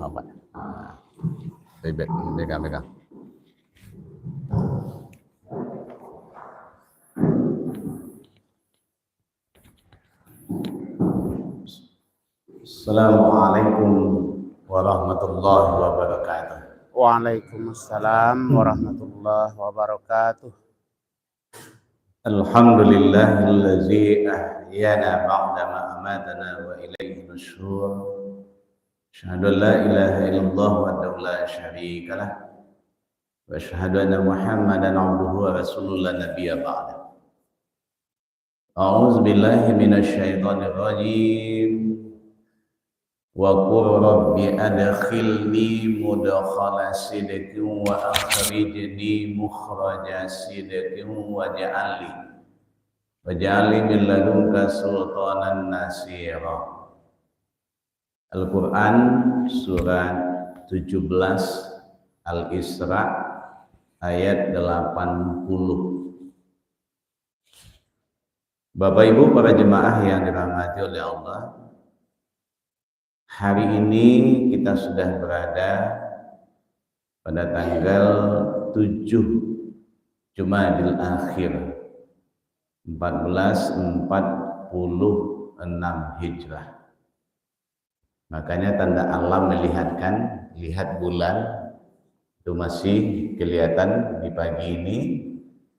apa? Ribet, megang. Assalamualaikum warahmatullahi wabarakatuh. Waalaikumsalam warahmatullahi wabarakatuh. Alhamdulillahillazi ahyana ba'dama amatana wa ilaihi nusyur. Asyhadu an la ilaha illallah wahdahu la syarika lah wa asyhadu anna Muhammadan abduhu wa rasuluhu la nabiyya ba'da. A'udzu billahi minasyaitonir rajim. Wa qur rabbi adkhilni mudkhala sidqin wa akhrijni mukhraja sidqin waj'alni min ladunka sultanan nasira. Al-Quran surat 17 Al-Isra ayat 80. Bapak Ibu para jemaah yang dirahmati oleh Allah, hari ini kita sudah berada pada tanggal 7 Jumadil Akhir 1446 Hijrah. Makanya tanda alam melihatkan, lihat bulan itu masih kelihatan di pagi ini,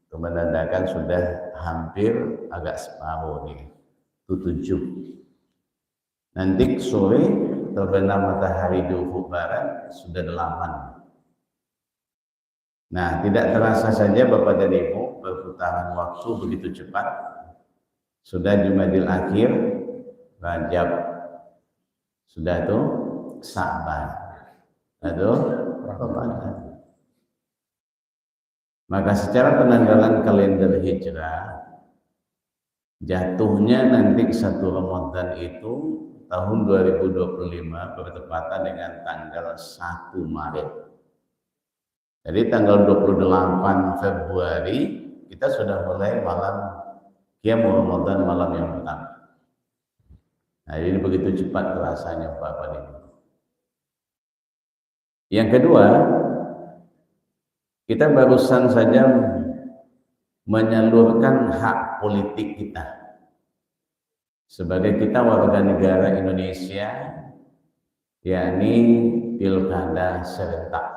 itu menandakan sudah hampir agak separuh nih, itu 7. Nanti sore terbenam matahari di ufuk barat sudah 8. Nah, tidak terasa saja Bapak dan Ibu, perputaran waktu begitu cepat. Sudah Jumadil Akhir, Rajab, sudah tuh Sa'ban, aduh Ramadan. Maka secara penanggalan kalender Hijrah, jatuhnya nanti 1 Ramadan itu tahun 2025 bertepatan dengan tanggal 1 Maret. Jadi tanggal 28 Februari kita sudah mulai malam Qiyamul Ramadan, malam yang pertama. Nah, ini begitu cepat rasanya Bapak Ibu. Yang kedua, kita barusan saja menyalurkan hak politik kita. Sebagai kita warga negara Indonesia, yakni pilkada serentak.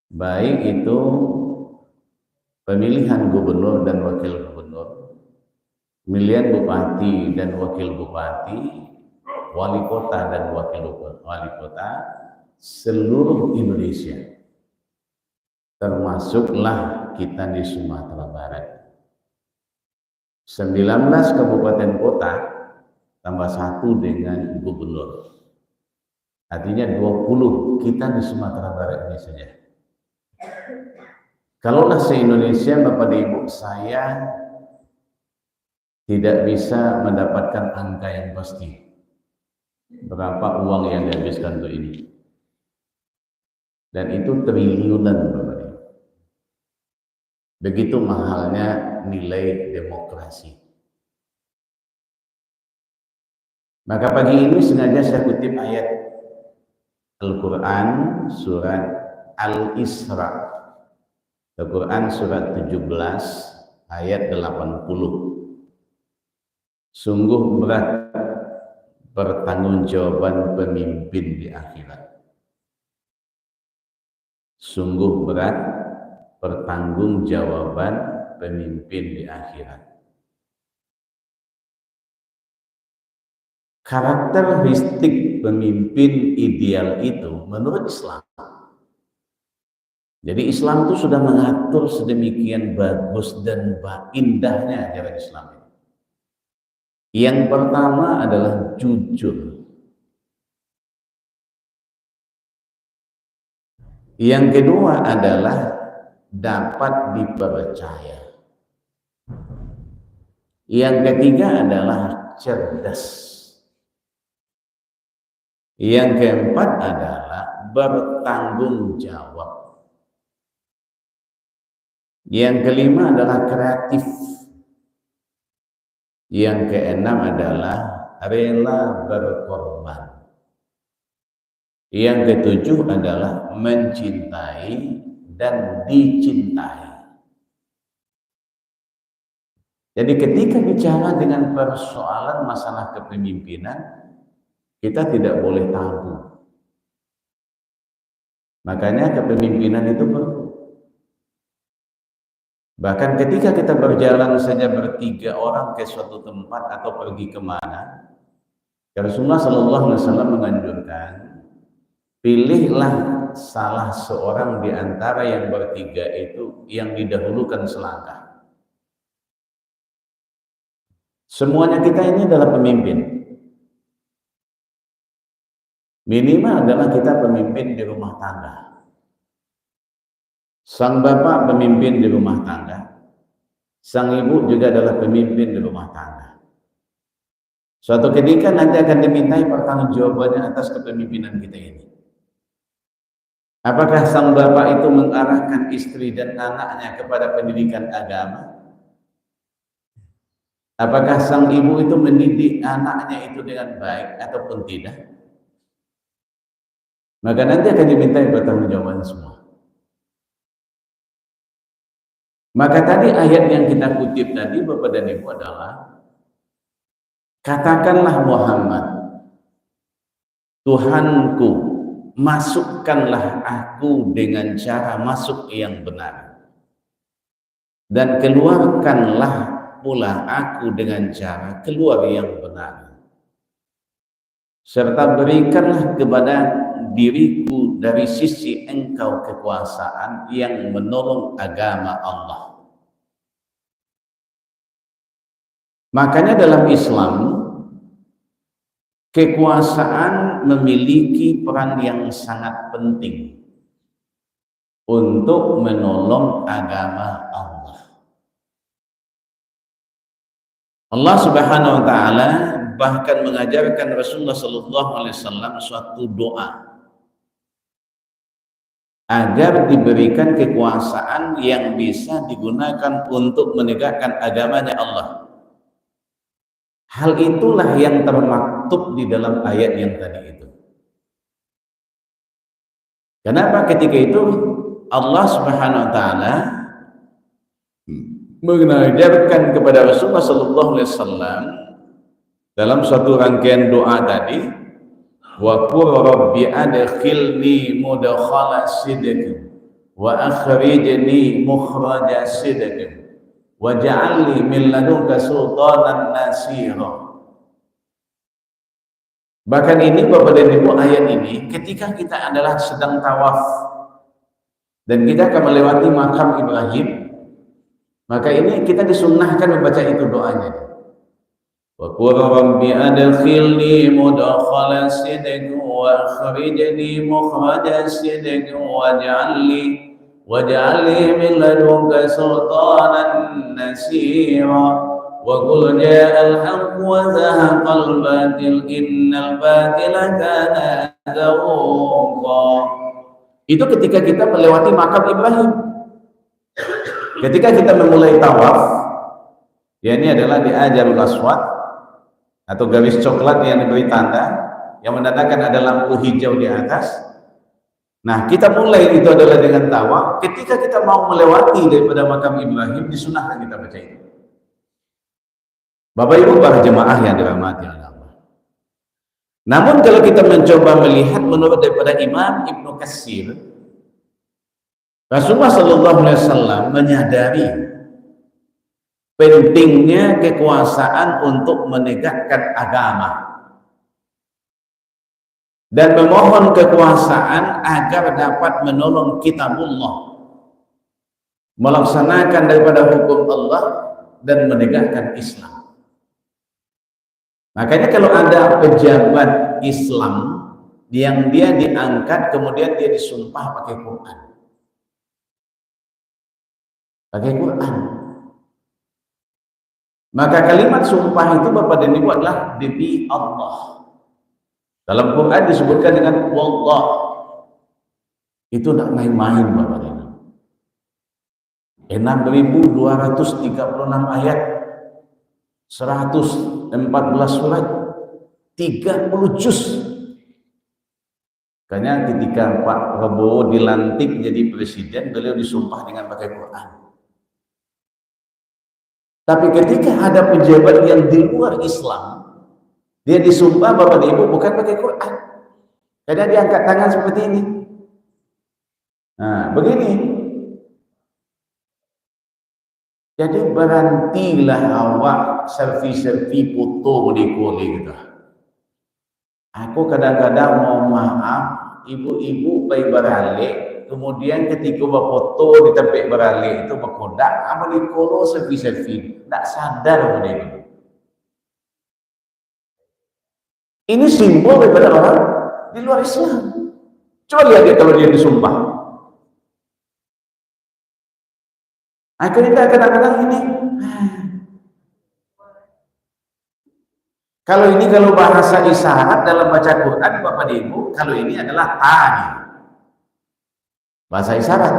Baik itu pemilihan gubernur dan wakil gubernur, pemilihan bupati dan wakil bupati, wali kota dan wakil wali kota seluruh Indonesia, termasuklah kita di Sumatera Barat. 19 kabupaten kota tambah 1 dengan gubernur, artinya 20 kita di Sumatera Barat ini saja. Kalaulah se-Indonesia Bapak dan Ibu, saya tidak bisa mendapatkan angka yang pasti berapa uang yang dihabiskan untuk ini, dan itu triliunan Bapak Ibu. Begitu mahalnya nilai demokrasi. Maka pagi ini sengaja saya kutip ayat Al-Quran surat Al-Isra, Al-Quran surat 17 ayat 80. Sungguh berat pertanggungjawaban pemimpin di akhirat. Sungguh berat pertanggungjawaban pemimpin di akhirat. Karakteristik pemimpin ideal itu menurut Islam. Jadi Islam itu sudah mengatur sedemikian bagus dan indahnya ajaran Islam ini. Yang pertama adalah jujur. Yang kedua adalah dapat dipercaya. Yang ketiga adalah cerdas. Yang keempat adalah bertanggung jawab. Yang kelima adalah kreatif. Yang keenam adalah rela berkorban. Yang ketujuh adalah mencintai dan dicintai. Jadi ketika bicara dengan persoalan masalah kepemimpinan, kita tidak boleh tabu. Makanya kepemimpinan itu perlu. Bahkan ketika kita berjalan saja bertiga orang ke suatu tempat atau pergi kemana, Rasulullah SAW menganjurkan, pilihlah salah seorang di antara yang bertiga itu yang didahulukan selangkah. Semuanya kita ini adalah pemimpin. Minimal adalah kita pemimpin di rumah tangga. Sang bapak pemimpin di rumah tangga. Sang ibu juga adalah pemimpin di rumah tangga. Suatu ketika nanti akan dimintai pertanggungjawabannya atas kepemimpinan kita ini. Apakah sang bapak itu mengarahkan istri dan anaknya kepada pendidikan agama? Apakah sang ibu itu mendidik anaknya itu dengan baik ataupun tidak? Maka nanti akan dimintai pertanggungjawaban semua. Maka tadi ayat yang kita kutip tadi Bapak dan Ibu adalah, katakanlah Muhammad, Tuhanku, masukkanlah aku dengan cara masuk yang benar, dan keluarkanlah pula aku dengan cara keluar yang benar, serta berikanlah kepada diriku dari sisi engkau kekuasaan yang menolong agama Allah. Makanya dalam Islam, kekuasaan memiliki peran yang sangat penting untuk menolong agama Allah. Allah Subhanahu wa taala bahkan mengajarkan Rasulullah sallallahu alaihi wasallam suatu doa agar diberikan kekuasaan yang bisa digunakan untuk menegakkan agamanya Allah. Hal itulah yang termaktub di dalam ayat yang tadi itu. Kenapa ketika itu Allah Subhanahu wa taala mengajarkan kepada Rasulullah sallallahu alaihi wasallam dalam suatu rangkaian doa tadi, wa qur rabbi adkhilni mudkhala sidqin wa akhrijni mukhraja sidqin waj'alni min ladunka sultanan nasira. Bahkan ini Bapak dan Ibu, ayat ini ketika kita adalah sedang tawaf dan kita akan melewati makam Ibrahim, maka ini kita disunnahkan membaca itu doanya. Wa qur rabbi adkhilni mudkhala sidqin wa akhrijni mukhraja sidqin waj'alni min ladunka sultanan nasira wa qul ja'al haqq wa zahaqal batil innal batila kana zahuqa. Itu ketika kita melewati makam Ibrahim. Ketika kita memulai tawaf, ya ini adalah di Hajarul Aswad atau garis coklat yang diberi tanda yang menandakan ada lampu hijau di atas. Nah, kita mulai itu adalah dengan tawaf. Ketika kita mau melewati daripada makam Ibrahim, disunahkan kita baca itu. Bapak Ibu para jemaah yang dirahmati Allah. Namun kalau kita mencoba melihat menurut daripada Imam Ibnu Katsir, Rasulullah SAW menyadari pentingnya kekuasaan untuk menegakkan agama dan memohon kekuasaan agar dapat menolong kitabullah, melaksanakan daripada hukum Allah dan menegakkan Islam. Makanya kalau ada pejabat Islam yang dia diangkat kemudian dia disumpah pakai Quran. Pakai Quran. Maka kalimat sumpah itu Bapak dan Ibu adalah demi Allah. Dalam Quran disebutkan dengan wallah. Itu tidak main-main Bapak dan Ibu. 6.236 ayat, 114 surat, 30 juz. Karena ketika Pak Prabowo dilantik jadi presiden, beliau disumpah dengan pakai Quran. Tapi ketika ada pejabat yang di luar Islam, dia disumpah Bapak dan Ibu bukan pakai Quran. Karena dia angkat tangan seperti ini. Nah, begini. Jadi berhentilah awak selfie-selfie foto di koli gitu. Aku kadang-kadang mau maaf, ibu-ibu baik beralik, kemudian ketika foto di tempat beralik itu berkodak, apa di kolo selfie-selfie, tak sadar mereka. Ini simbol daripada orang di luar Islam. Coba lihat dia kalau dia disumpah. Akhirnya kadang-kadang ini. Kalau bahasa isyarat dalam baca Quran Bapak Ibu, kalau ini adalah tani. Bahasa isyarat.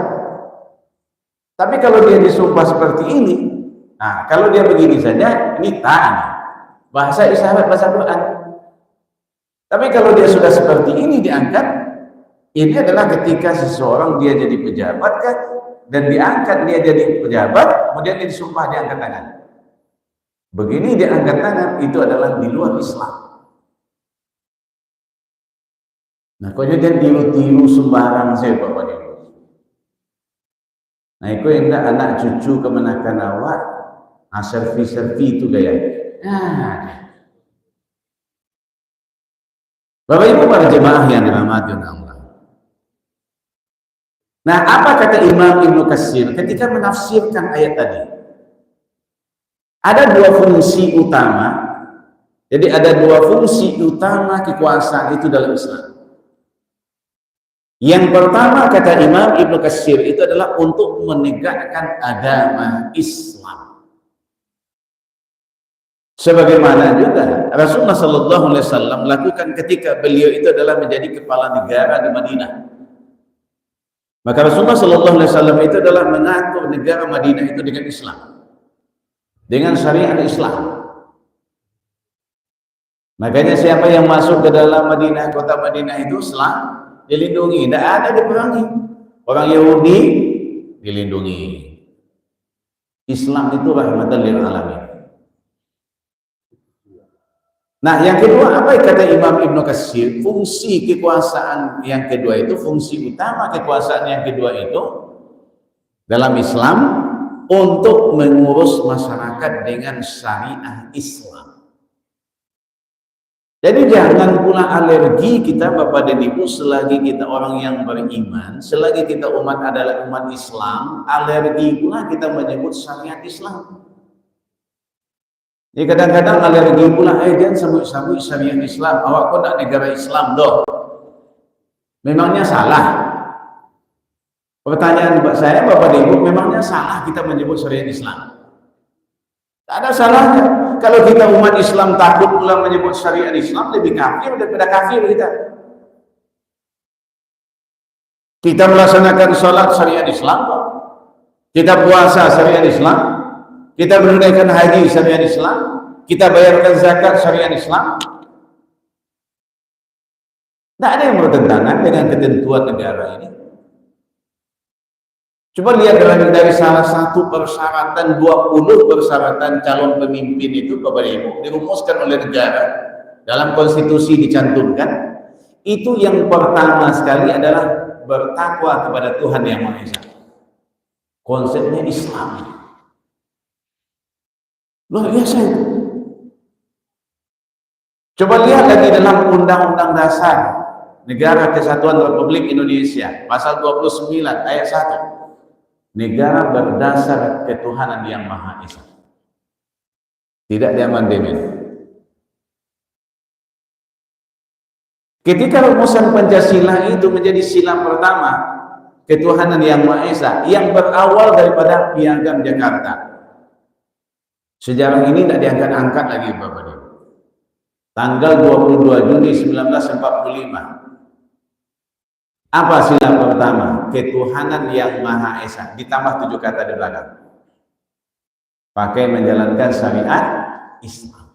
Tapi kalau dia disumpah seperti ini, nah kalau dia begini saja, ini tani. Bahasa isyarat bahasa Quran. Tapi kalau dia sudah seperti ini diangkat, ini adalah ketika seseorang dia jadi pejabat kan, dan diangkat dia jadi pejabat, kemudian dia disumpah diangkat tangan. Begini dia angkat tangan, itu adalah di luar Islam. Nah, kau jangan tiru-tiru sembarang saya Bapak Ibu. Nah, itu yang anak cucu kemenakan awak, selfie-selfie itu gaya. Nah, Bapak Ibu para jemaah yang dirahmati Allah. Nah, apa kata Imam Ibnu Katsir ketika menafsirkan ayat tadi? Ada dua fungsi utama. Jadi ada dua fungsi utama kekuasaan itu dalam Islam. Yang pertama kata Imam Ibnu Katsir itu adalah untuk menegakkan agama Islam. Sebagaimana juga Rasulullah Sallallahu Alaihi Wasallam lakukan ketika beliau itu adalah menjadi kepala negara di Madinah. Maka Rasulullah Sallallahu Alaihi Wasallam itu adalah mengatur negara Madinah itu dengan Islam, dengan syariat Islam. Makanya siapa yang masuk ke dalam Madinah, kota Madinah itu Islam dilindungi, tidak ada diperangi. Orang Yahudi dilindungi. Islam itu rahmatan lil alamin. Nah, yang kedua apa kata Imam Ibnu Katsir? Fungsi kekuasaan yang kedua itu, fungsi utama kekuasaan yang kedua itu dalam Islam untuk mengurus masyarakat dengan syariah Islam. Jadi jangan pula alergi kita Bapak dan Ibu selagi kita orang yang beriman, selagi kita umat adalah umat Islam, alergi pula kita menyebut syariat Islam. Jadi kadang-kadang alergi pula, jangan sabuk-sabuk syariat Islam, awak kok nak negara Islam doh. Memangnya salah? Pertanyaan saya Bapak dan Ibu, memangnya salah kita menyebut syariat Islam? Tak ada salahnya. Kalau kita umat Islam takut pula menyebut syariat Islam, lebih kafir daripada kafir kita. Kita melaksanakan sholat syariat Islam, kita puasa syariat Islam, kita menunaikan haji syariat Islam, kita bayarkan zakat syariat Islam. Tidak ada yang bertentangan dengan ketentuan negara ini. Coba lihat dari salah satu persyaratan 20 persyaratan calon pemimpin itu Bapak Ibu dirumuskan oleh negara dalam konstitusi dicantumkan. Itu yang pertama sekali adalah bertakwa kepada Tuhan Yang Maha Esa. Konsepnya Islam. Luar biasa itu. Coba lihat lagi dalam Undang-Undang Dasar Negara Kesatuan Republik Indonesia pasal 29 ayat 1. Negara berdasar ketuhanan Yang Maha Esa. Tidak diamandemen. Ketika rumusan Pancasila itu menjadi sila pertama, ketuhanan Yang Maha Esa, yang berawal daripada Piagam Jakarta. Sejarah ini tidak diangkat-angkat lagi Bapak Ibu. Tanggal 22 Juni 1945. Apa sila pertama? Ketuhanan Yang Maha Esa, ditambah 7 kata di belakang. Pakai menjalankan syariat Islam.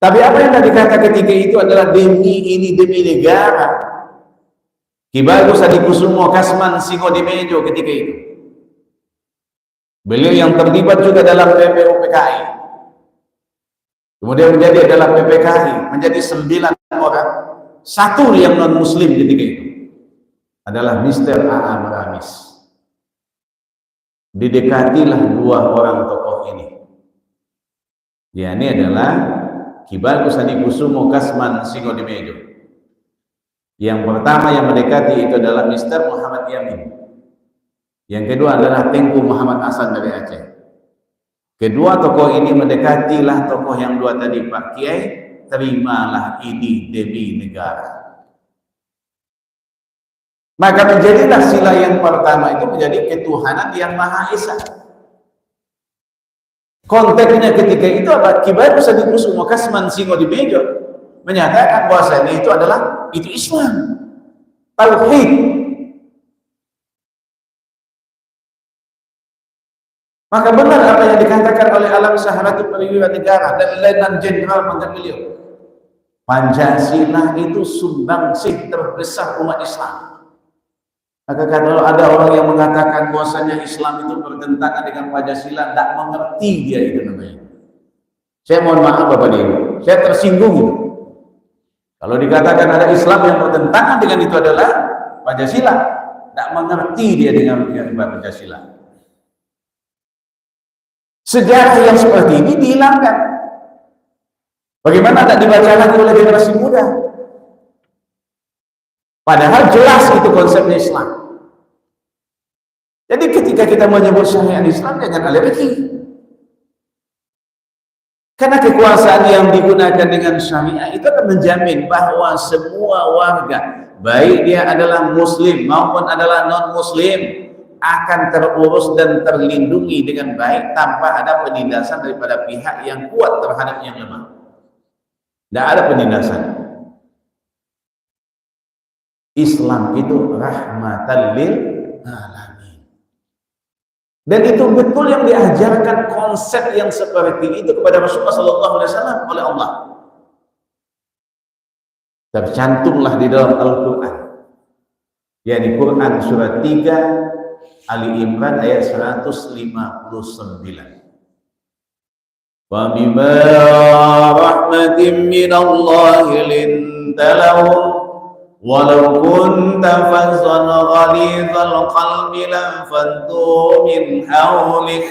Tapi apa yang tadi kata ketika itu adalah demi negara. Ki Bagus Adikusumo Kasman Singodemejo ketika itu. Beliau yang terlibat juga dalam PPOPKI. Kemudian menjadi adalah PPKI, menjadi 9 orang. Satu yang non muslim ketika itu adalah Mr. A.A. Maramis. Didekatilah 2 orang tokoh ini. Ya, ini adalah Ki Bagus Adikusumo Kasman Singodemejo. Yang pertama yang mendekati itu adalah Mr. Muhammad Yamin. Yang kedua adalah Tengku Muhammad Hasan dari Aceh. Kedua tokoh ini mendekatilah tokoh yang 2 tadi, Pak Kiai, terimalah ini demi negara. Maka menjadilah sila yang pertama itu menjadi ketuhanan yang Maha Esa. Konteksnya ketika itu apa? Ki Bagus Adikusumo Kasman Singodemejo menyatakan bahwasanya itu Islam, tauhid. Maka benar apa yang dikatakan oleh Alam Saharatul Perwira Negara dan Letnan Jenderal Pangkat beliau, Pancasila itu sumbangsih terbesar umat Islam. Maka kalau ada orang yang mengatakan bahwasanya Islam itu bertentangan dengan Pancasila, tidak mengerti dia itu namanya. Saya mohon maaf Bapak Ibu, saya tersinggung itu. Kalau dikatakan ada Islam yang bertentangan dengan itu adalah Pancasila, tidak mengerti dia dengan Pancasila. Sejarah yang seperti ini dihilangkan. Bagaimana tidak dibaca lagi oleh generasi muda? Padahal jelas itu konsepnya Islam. Jadi ketika kita menyebut syariat Islam, jangan alergi. Karena kekuasaan yang digunakan dengan syariah itu akan menjamin bahwa semua warga, baik dia adalah muslim maupun adalah non-muslim, akan terurus dan terlindungi dengan baik tanpa ada penindasan daripada pihak yang kuat terhadap yang lemah. Tidak ada penindasan. Islam itu rahmatan lil alamin. Dan itu betul yang diajarkan konsep yang seperti itu kepada Rasulullah SAW oleh Allah. Tercantumlah di dalam Al-Quran. yakni Quran surat 3 Ali Imran ayat 159. Wa bima rahmatin minallahi lintalahum walau kunta fazzan ghalidhal qalbi lanfaddu min hawlik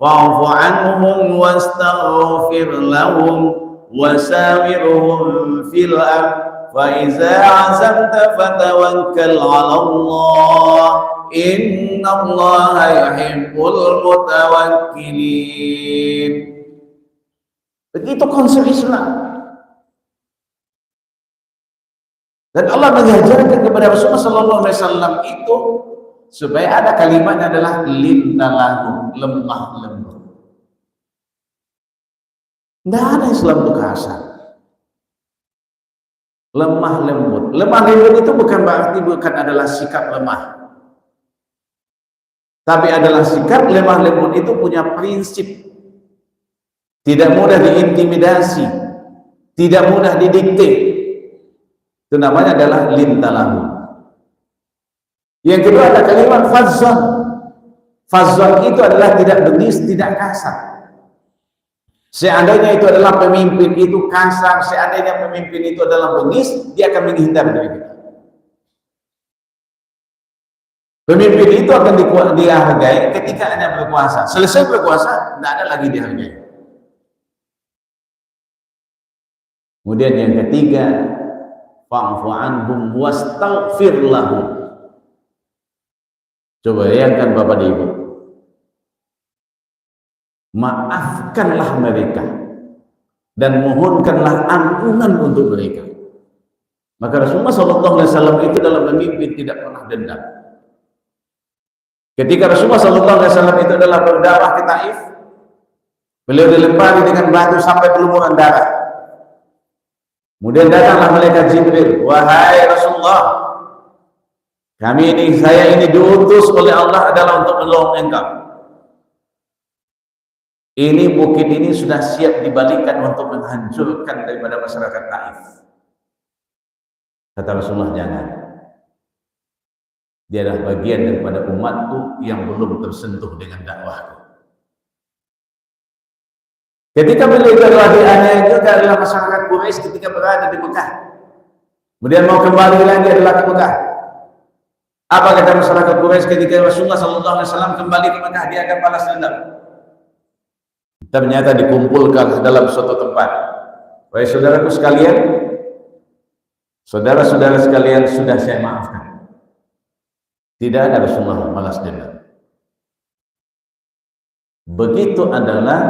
fa'fu anhum wastaghfir lahum wasawirhum fil amr فَإِذَا عَزَمْتَ فَتَوَكَّلْ عَلَى اللَّهِ إِنَّ اللَّهَ يُحِبُّ الْمُتَوَكِّلِينَ. Begitu konsep Islam. Dan Allah mengajarkan kepada Rasulullah SAW itu supaya ada kalimatnya adalah lintalahu, lemah lembut. Tidak ada Islam itu kasar. Lemah lembut. Lemah lembut itu bukan berarti adalah sikap lemah. Tapi adalah sikap lemah lembut itu punya prinsip. Tidak mudah diintimidasi, tidak mudah didikte. Itu namanya adalah lintalahu. Yang kedua ada kalimat fazzon. Fazzon itu adalah tidak bengis, tidak kasar. Seandainya itu adalah pemimpin itu kasar, seandainya pemimpin itu adalah bengis, dia akan menghindar dari kita. Pemimpin itu akan dihargai ketika hanya berkuasa. Selesai berkuasa, tidak ada lagi dihargai. Kemudian yang ketiga, fa'fu anhum wastaghfir lahum. Coba bayangkan Bapak dan Ibu. Maafkanlah mereka dan mohonkanlah ampunan untuk mereka. Maka Rasulullah SAW itu dalam memimpin tidak pernah dendam. Ketika Rasulullah SAW itu adalah berdakwah ke Taif, beliau dilempari dengan batu sampai berlumuran darah. Kemudian datanglah malaikat Jibril, wahai Rasulullah, saya ini diutus oleh Allah adalah untuk menolong engkau. Ini bukit ini sudah siap dibalikan untuk menghancurkan daripada masyarakat Taif. Kata Rasulullah, jangan. Dia adalah bagian daripada umatku yang belum tersentuh dengan dakwahku. Ketika beliau adalah dianiaya adalah masyarakat Quraisy ketika berada di Mekah. Kemudian mau kembali lagi adalah ke Mekah. Apa kata masyarakat Quraisy ketika Rasulullah SAW kembali ke Mekah? Dia akan balas dendam. Ternyata dikumpulkan dalam suatu tempat. Wahai saudaraku sekalian, saudara-saudara sekalian, sudah saya maafkan. Tidak ada Rasulullah balas dendam. Begitu adalah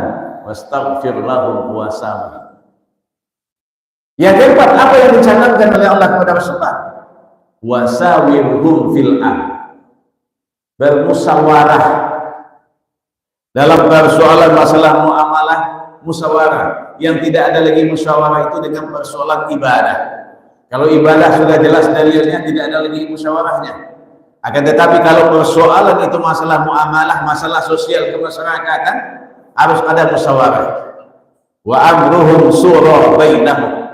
wastaghfir lahum wasawi. Yang keempat, apa yang dicanangkan oleh Allah kepada Rasulullah? Wasawirhum fil amr. Bermusyawarah dalam persoalan masalah muamalah, musyawarah. Yang tidak ada lagi musyawarah itu dengan persoalan ibadah. Kalau ibadah sudah jelas dalilnya, tidak ada lagi musyawarahnya. Akan tetapi kalau persoalan itu masalah muamalah, masalah sosial kemasyarakatan, harus ada musyawarah. Wa amruhum shura bainahum.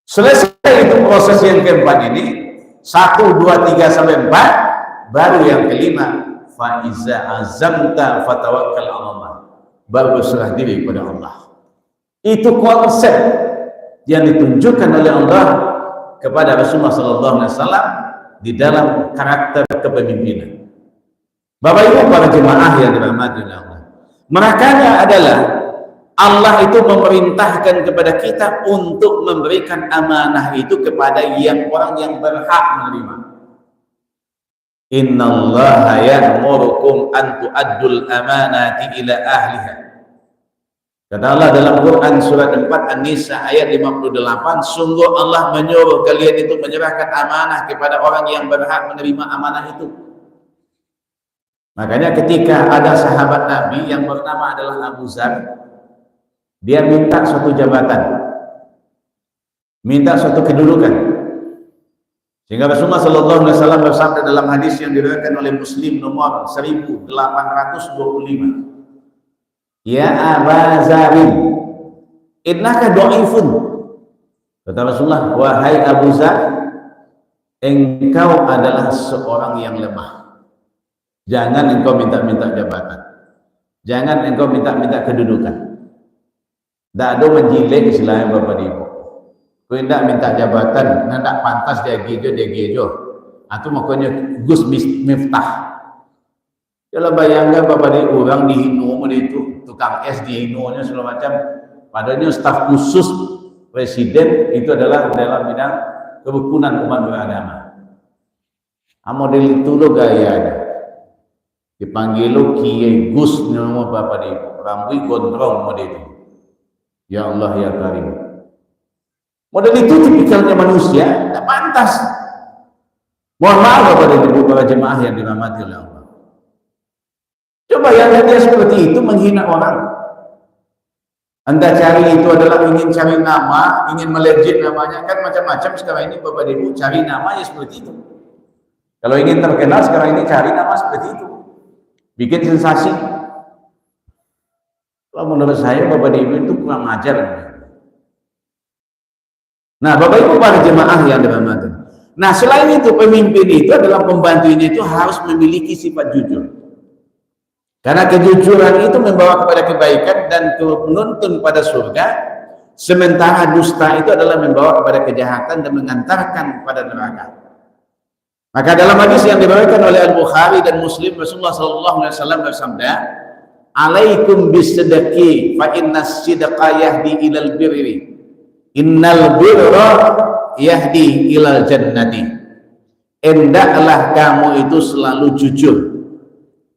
Selesai itu proses yang keempat ini, 1, 2, 3 sampai 4, baru yang kelima, fa iza azamta fatawakkal 'ala Allah. Baru berserah diri kepada Allah. Itu konsep yang ditunjukkan oleh Allah kepada Rasulullah SAW di dalam karakter kepemimpinan. Bapak Ibu para jemaah yang dirahmati Allah, makanya adalah Allah itu memerintahkan kepada kita untuk memberikan amanah itu kepada orang yang berhak menerima. Innallaha ya'murukum an tu'addul amanati ila ahliha. Kata Allah dalam Quran surat 4 An-Nisa ayat 58, sungguh Allah menyuruh kalian itu menyerahkan amanah kepada orang yang berhak menerima amanah itu. Makanya ketika ada sahabat Nabi yang bernama adalah Abu Dzar, dia minta suatu jabatan, minta suatu kedudukan, sehingga Rasulullah SAW bersabda dalam hadis yang diriwayatkan oleh Muslim nomor 1825, ya Aba Zarin, innaka dhaifun. Kata Rasulullah, wahai Abu Dzar, engkau adalah seorang yang lemah. Jangan engkau minta-minta jabatan, jangan engkau minta-minta kedudukan. Tak ada menjilek istilahnya Bapak Ibu. Kau tidak minta jabatan, tidak pantas dia gejo. Atau makanya Gus Miftah. Kalau bayangkan Bapak Ibu orang dihinu itu, tukang es dihinunya segala macam. Padahal staf khusus presiden itu adalah dalam bidang kerukunan umat beragama. Model itu lo gayanya. Dipanggil lo Kiai Gus nama Bapak Ibu. Rambut gondrong model itu. Ya Allah ya Karim. Model itu tipikalnya manusia, tidak pantas. Mohon maaf kepada ibu para jemaah yang dirahmati oleh Allah. Coba yang dia seperti itu menghina orang. Anda cari itu adalah ingin cari nama, ingin melejit namanya, kan macam-macam sekarang ini Bapak Ibu cari nama ya seperti itu. Kalau ingin terkenal sekarang ini cari nama seperti itu, bikin sensasi. Kalau menurut saya Bapak Ibu itu kurang ajar. Nah Bapak Ibu para jemaah yang dirahmati. Nah selain itu pemimpin itu adalah pembantunya itu harus memiliki sifat jujur. Karena kejujuran itu membawa kepada kebaikan dan menuntun pada surga. Sementara dusta itu adalah membawa kepada kejahatan dan mengantarkan kepada neraka. Maka dalam hadis yang diriwayatkan oleh Al-Bukhari dan Muslim, Rasulullah SAW bersabda, alaikum bisidqi fa innas sidqa yahdi ilal birri innal birra yahdi ilal jannati. Hendaklah kamu itu selalu jujur,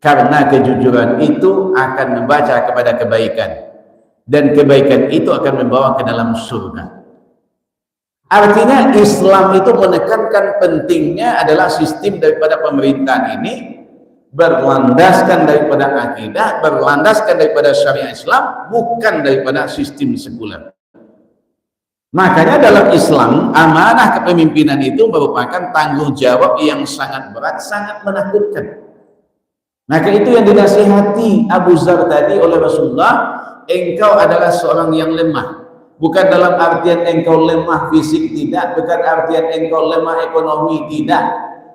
karena kejujuran itu akan membaca kepada kebaikan dan kebaikan itu akan membawa ke dalam surga. Artinya Islam itu menekankan pentingnya adalah sistem daripada pemerintahan ini berlandaskan daripada akidah, berlandaskan daripada syariat Islam, bukan daripada sistem sekuler. Makanya dalam Islam, amanah kepemimpinan itu merupakan tanggung jawab yang sangat berat, sangat menakutkan. Maka itu yang dinasihati Abu Zar tadi oleh Rasulullah, engkau adalah seorang yang lemah. Bukan dalam artian engkau lemah fisik, tidak. Bukan artian engkau lemah ekonomi, tidak.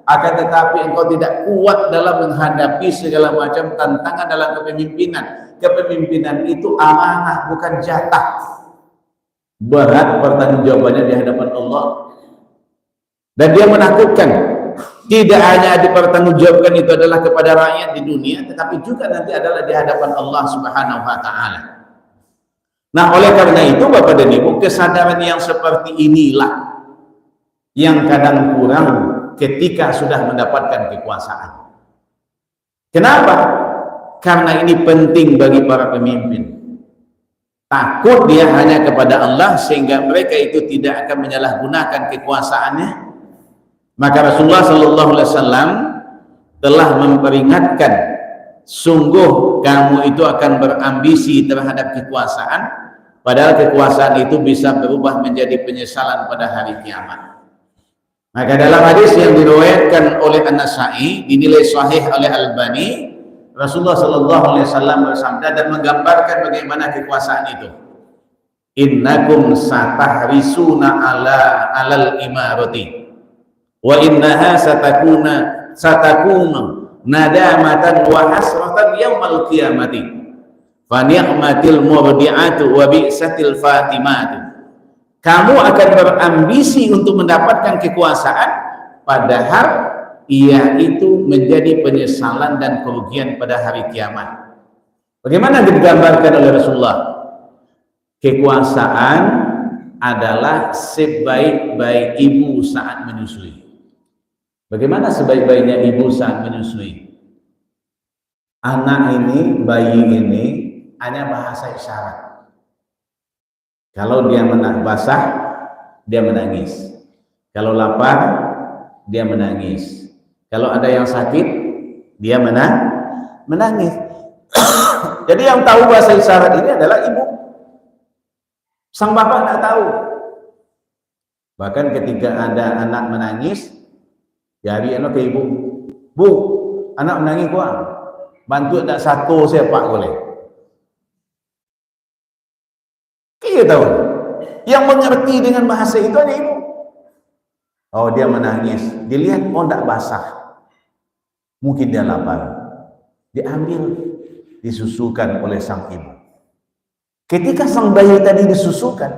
Akan tetapi engkau tidak kuat dalam menghadapi segala macam tantangan dalam kepemimpinan. Kepemimpinan itu amanah, bukan jatah. Berat pertanggungjawabannya di hadapan Allah. Dan dia menakutkan. Tidak hanya dipertanggungjawabkan itu adalah kepada rakyat di dunia, tetapi juga nanti adalah di hadapan Allah Subhanahu wa taala. Nah, oleh karena itu Bapak dan Ibu, kesadaran yang seperti inilah yang kadang kurang ketika sudah mendapatkan kekuasaan. Kenapa? Karena ini penting bagi para pemimpin. Takut dia hanya kepada Allah sehingga mereka itu tidak akan menyalahgunakan kekuasaannya. Maka Rasulullah sallallahu alaihi wasallam telah memperingatkan, sungguh kamu itu akan berambisi terhadap kekuasaan, padahal kekuasaan itu bisa berubah menjadi penyesalan pada hari kiamat. Maka dalam hadis yang diriwayatkan oleh An-Nasa'i, dinilai sahih oleh Al-Albani, Rasulullah sallallahu alaihi wasallam bersabda dan menggambarkan bagaimana kekuasaan itu. Innakum satahrisuna alal imarati wa innaha satakunu nadamatan wa hasratan yaumal qiyamati fa ni'matil murdi'atu wa bi'satil fatimatu. Kamu akan berambisi untuk mendapatkan kekuasaan, padahal ia itu menjadi penyesalan dan kerugian pada hari kiamat. Bagaimana digambarkan oleh Rasulullah? Kekuasaan adalah sebaik-baik ibu saat menyusui. Bagaimana sebaik-baiknya ibu saat menyusui? Anak ini, bayi ini hanya bahasa isyarat. Kalau dia basah, dia menangis. Kalau lapar, dia menangis. Kalau ada yang sakit, dia menangis. Jadi yang tahu bahasa isyarat ini adalah ibu. Sang bapak tidak tahu. Bahkan ketika ada anak menangis, jadi anak ke ibu, bu, anak menangis kuat, bantu tak satu sepak boleh. Kita tahu, yang mengerti dengan bahasa itu hanya ibu. Oh, dia menangis, dilihat oh tak basah, mungkin dia lapar, diambil, disusukan oleh sang ibu. Ketika sang bayi tadi disusukan,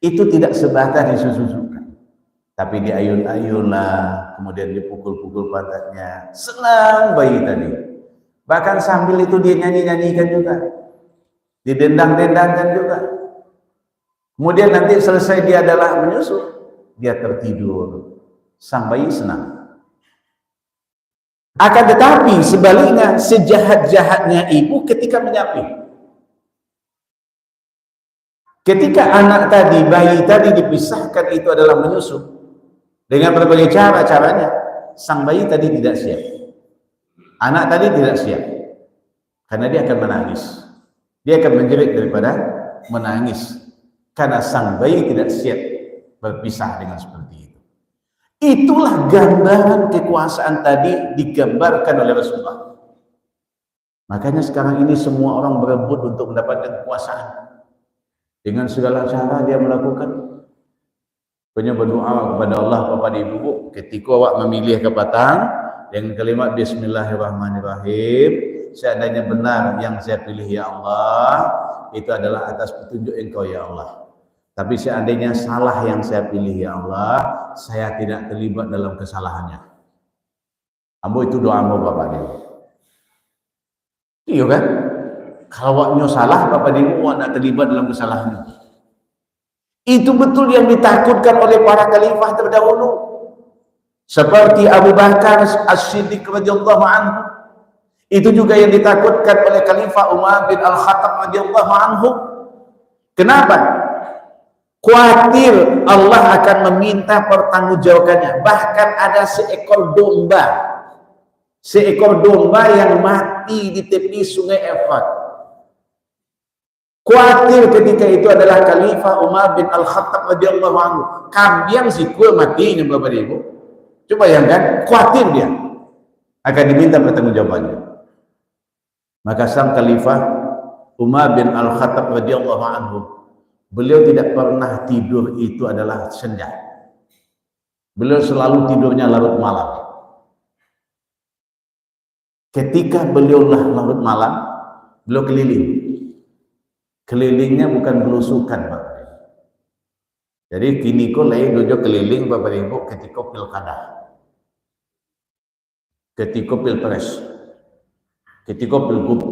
itu tidak sebatas disusukan, tapi diayun-ayunlah, kemudian dipukul-pukul pantatnya. Senang bayi tadi. Bahkan sambil itu dia nyanyi-nyanyikan juga, didendang-dendangkan juga. Kemudian nanti selesai dia adalah menyusu, dia tertidur. Sang bayi senang. Akan tetapi sebaliknya, sejahat-jahatnya ibu ketika menyapih. Ketika anak tadi, bayi tadi dipisahkan itu adalah menyusu, dengan berbagai caranya, sang bayi tadi tidak siap. Anak tadi tidak siap. Karena dia akan menangis. Dia akan menjerit daripada menangis. Karena sang bayi tidak siap berpisah dengan seperti itu. Itulah gambaran kekuasaan tadi digambarkan oleh Rasulullah. Makanya sekarang ini semua orang berebut untuk mendapatkan kekuasaan. Dengan segala cara dia melakukan. Punya berdoa kepada Allah, Bapak dan Ibu, ketika awak memilih kepatang dengan kalimat Bismillahirrahmanirrahim, seandainya benar yang saya pilih ya Allah, itu adalah atas petunjuk Engkau ya Allah. Tapi seandainya salah yang saya pilih ya Allah, saya tidak terlibat dalam kesalahannya. Ambo itu doamu Bapak dan Ibu. Iya kan? Kalau awaknya salah, Bapak dan Ibu tidak terlibat dalam kesalahannya. Itu betul yang ditakutkan oleh para khalifah terdahulu. Seperti Abu Bakar As-Siddiq radhiyallahu anhu. Itu juga yang ditakutkan oleh Khalifah Umar bin Al-Khattab radhiyallahu anhu. Kenapa? Khawatir Allah akan meminta pertanggungjawabannya. Bahkan ada seekor domba. Seekor domba yang mati di tepi sungai Efrat. Khawatir ketika itu adalah Khalifah Umar bin Al-Khattab radhiyallahu anhu. Kambing sikul matinya Bapak Ibu. Coba bayangkan, khawatir dia akan diminta pertanggungjawabannya. Maka sang khalifah Umar bin Al-Khattab radhiyallahu anhu, beliau tidak pernah tidur itu adalah senja. Beliau selalu tidurnya larut malam. Ketika beliau larut malam, beliau keliling. Kelilingnya bukan belusukan, Pak. Jadi kini ko lay dojo keliling Bapak Ibu ketika pilkada, ketika pilpres, ketika pilgub,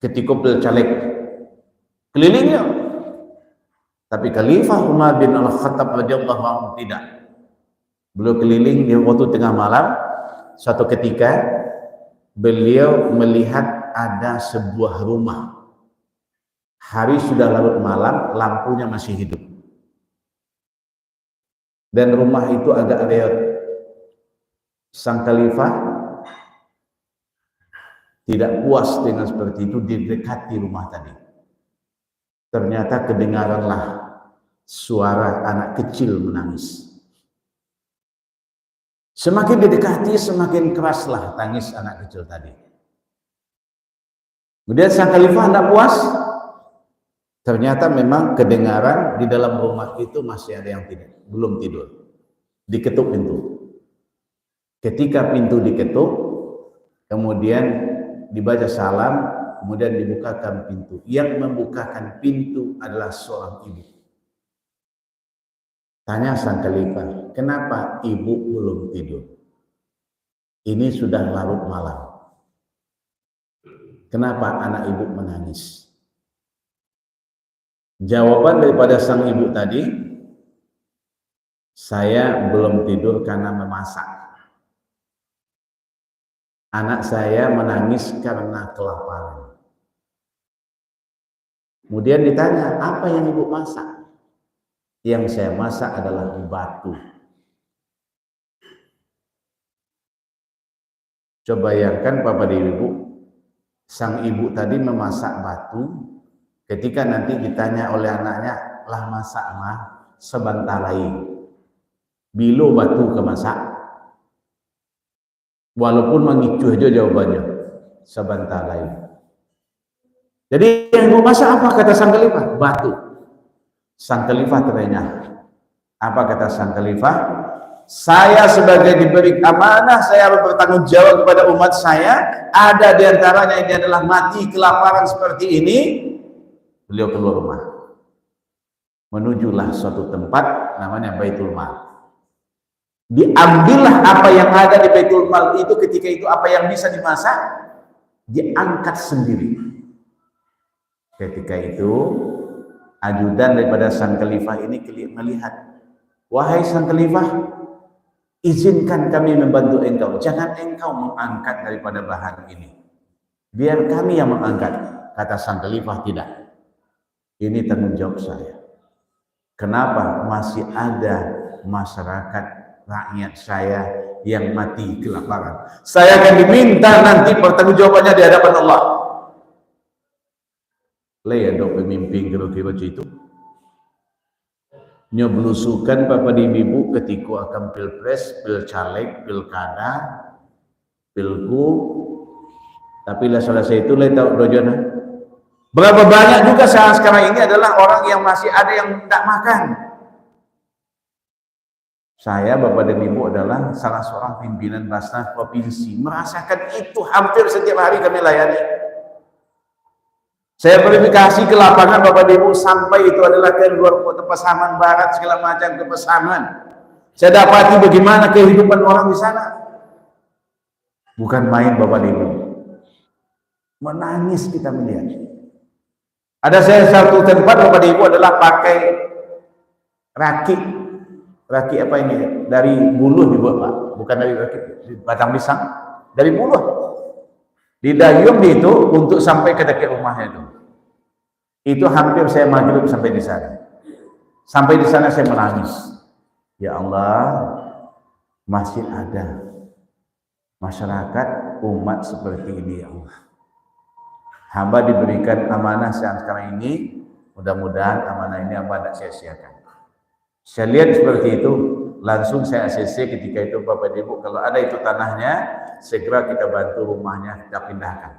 ketika pilcaleg, kelilingnya. Tapi Khalifah Umar bin Al-Khattab radhiyallahu anhu tidak. Beliau keliling di waktu tengah malam. Suatu ketika beliau melihat ada sebuah rumah. Hari sudah larut malam, lampunya masih hidup. Dan rumah itu agak reot. Sang khalifah tidak puas dengan seperti itu, didekati rumah tadi. Ternyata kedengaranlah suara anak kecil menangis. Semakin didekati, semakin keraslah tangis anak kecil tadi. Kemudian sang khalifah tidak puas. Ternyata memang kedengaran di dalam rumah itu masih ada yang belum tidur. Diketuk pintu. Ketika pintu diketuk, kemudian dibaca salam, kemudian dibukakan pintu. Yang membukakan pintu adalah seorang ibu. Tanya sang khalifah, kenapa ibu belum tidur? Ini sudah larut malam. Kenapa anak ibu menangis? Jawaban daripada sang ibu tadi, saya belum tidur karena memasak. Anak saya menangis karena kelaparan. Kemudian ditanya, apa yang ibu masak? Yang saya masak adalah batu. Coba bayangkan Bapak dan Ibu, sang ibu tadi memasak batu. Ketika nanti ditanya oleh anaknya, lah masak mah sebentar lagi. Bilo batu ke masak. Walaupun mengicuh aja jawabannya, sebentar lagi. Jadi yang ibu masak apa kata sang khalifah? Batu. Sang khalifah tertanya. Apa kata sang khalifah? Saya sebagai diberi amanah, saya harus bertanggung jawab kepada umat saya. Ada di antaranya ini adalah mati kelaparan seperti ini. Beliau keluar rumah, menujulah suatu tempat namanya Baitul Mal. Diambillah apa yang ada di Baitul Mal itu, ketika itu apa yang bisa dimasak, diangkat sendiri. Ketika itu, ajudan daripada sang khalifah ini melihat, wahai sang khalifah, izinkan kami membantu engkau, jangan engkau mengangkat daripada bahan ini. Biar kami yang mengangkat. Kata sang khalifah, tidak. Ini tanggung jawab saya. Kenapa masih ada masyarakat rakyat saya yang mati kelaparan? Saya akan diminta nanti pertanggungjawabannya di hadapan Allah. Lihat dong pemimpin kira-kira itu. Nyeblusukan Bapak dan Ibu ketika akan pilpres, pilcaleg, pilkada, pilgub. Tapi lah selesai itu lihat tahu dojona. Berapa banyak juga saat sekarang ini adalah orang yang masih ada yang tidak makan. Saya, Bapak dan Ibu adalah salah seorang pimpinan Basnas Provinsi. Merasakan itu hampir setiap hari kami layani. Saya verifikasi ke lapangan Bapak dan Ibu sampai itu adalah ke luar kota Pasaman Barat, segala macam ke Pasaman. Saya dapati bagaimana kehidupan orang di sana. Bukan main Bapak dan Ibu. Menangis kita melihat. Ada saya satu tempat Bapak dan Ibu adalah pakai rakit. Rakit apa ini? Dari buluh dibuat Pak. Bukan dari rakit batang pisang. Dari buluh. Didayung di itu untuk sampai ke dekat rumahnya itu. Itu hampir saya maghrib sampai di sana. Sampai di sana saya menangis. Ya Allah, masih ada masyarakat umat seperti ini ya Allah. Hamba diberikan amanah sekarang ini, mudah-mudahan amanah ini hamba tidak sia-siakan. Saya lihat seperti itu, langsung saya ACC ketika itu Bapak dan Ibu, kalau ada itu tanahnya, segera kita bantu rumahnya, kita pindahkan.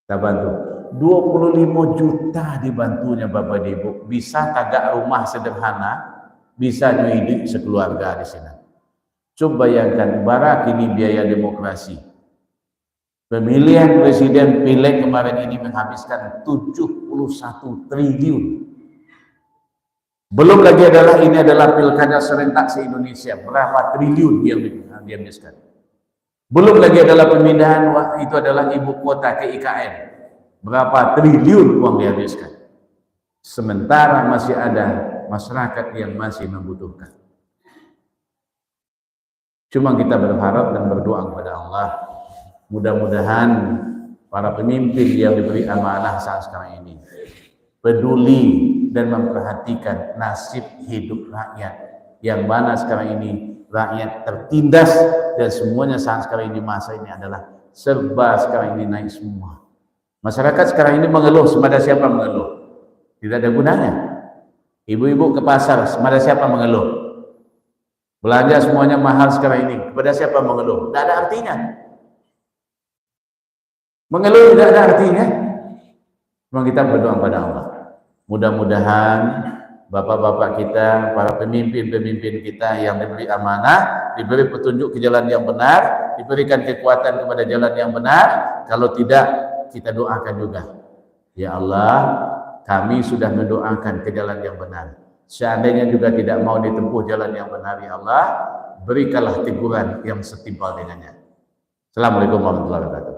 Kita bantu. 25 juta dibantunya Bapak dan Ibu. Bisa tagak rumah sederhana, bisa hidup sekeluarga di sini. Coba bayangkan, barak ini biaya demokrasi. Pemilihan presiden pileg kemarin ini menghabiskan 71 triliun. Belum lagi ini adalah pilkada serentak se-Indonesia, berapa triliun yang dihabiskan. Belum lagi adalah pemindahan, itu adalah ibu kota ke IKN, berapa triliun uang dihabiskan. Sementara masih ada masyarakat yang masih membutuhkan. Cuma kita berharap dan berdoa kepada Allah, mudah-mudahan para pemimpin yang diberi amanah saat sekarang ini peduli dan memperhatikan nasib hidup rakyat, yang mana sekarang ini rakyat tertindas dan semuanya saat sekarang ini, masa ini adalah serba sekarang ini naik semua. Masyarakat sekarang ini mengeluh, semada siapa mengeluh? Tidak ada gunanya. Ibu-ibu ke pasar, semada siapa mengeluh? Belanja semuanya mahal sekarang ini, kepada siapa mengeluh? Tidak ada artinya. Mengeluh tidak ada artinya. Memang kita berdoa kepada Allah. Mudah-mudahan bapak-bapak kita, para pemimpin-pemimpin kita yang diberi amanah, diberi petunjuk ke jalan yang benar, diberikan kekuatan kepada jalan yang benar. Kalau tidak, kita doakan juga. Ya Allah, kami sudah mendoakan ke jalan yang benar. Seandainya juga tidak mau ditempuh jalan yang benar, ya Allah, berikanlah teguran yang setimpal dengannya. Assalamualaikum warahmatullahi wabarakatuh.